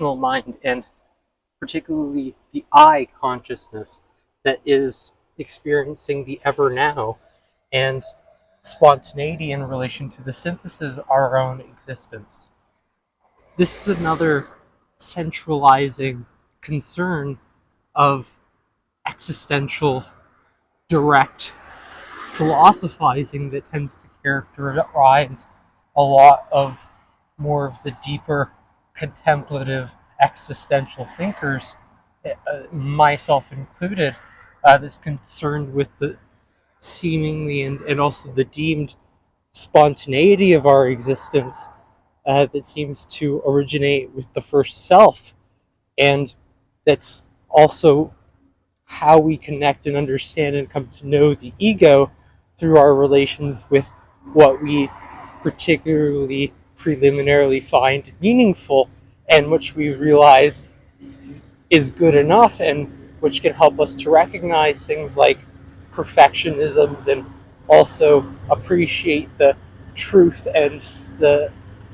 mind, and particularly the I consciousness that is experiencing the ever now and spontaneity in relation to the synthesis of our own existence. This is another centralizing concern of existential, direct philosophizing that tends to characterize a lot of more of the deeper contemplative existential thinkers, myself included, that's concerned with the seemingly and also the deemed spontaneity of our existence that seems to originate with the first self. And that's also how we connect and understand and come to know the ego through our relations with what we particularly preliminarily find meaningful and which we realize is good enough, and which can help us to recognize things like perfectionisms and also appreciate the truth and the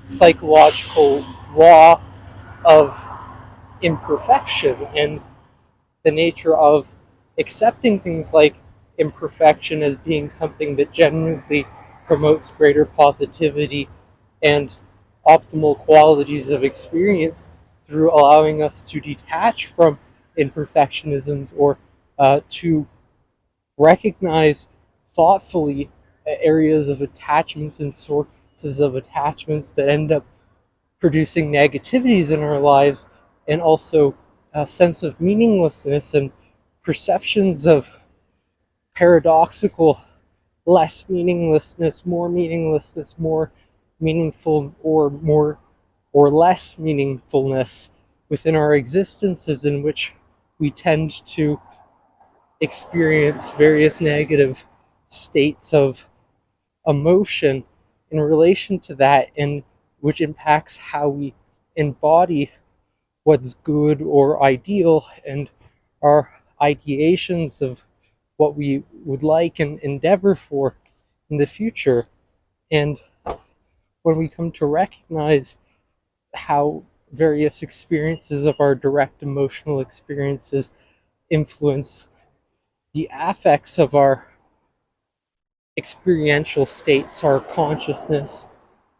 psychological law of imperfection and the nature of accepting things like imperfection as being something that genuinely promotes greater positivity and optimal qualities of experience through allowing us to detach from imperfectionisms or to recognize thoughtfully areas of attachments and sources of attachments that end up producing negativities in our lives, and also a sense of meaninglessness and perceptions of paradoxical meaninglessness, more meaningful, or more or less meaningfulness within our existences, in which we tend to experience various negative states of emotion in relation to that, and which impacts how we embody what's good or ideal and our ideations of what we would like and endeavor for in the future. And when we come to recognize how various experiences of our direct emotional experiences influence the affects of our experiential states, our consciousness,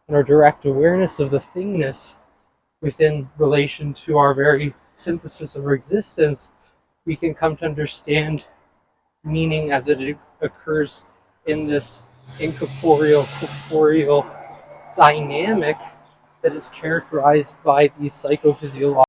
and our direct awareness of the thingness within relation to our very synthesis of our existence, we can come to understand meaning as it occurs in this incorporeal, corporeal dynamic that is characterized by these psychophysiological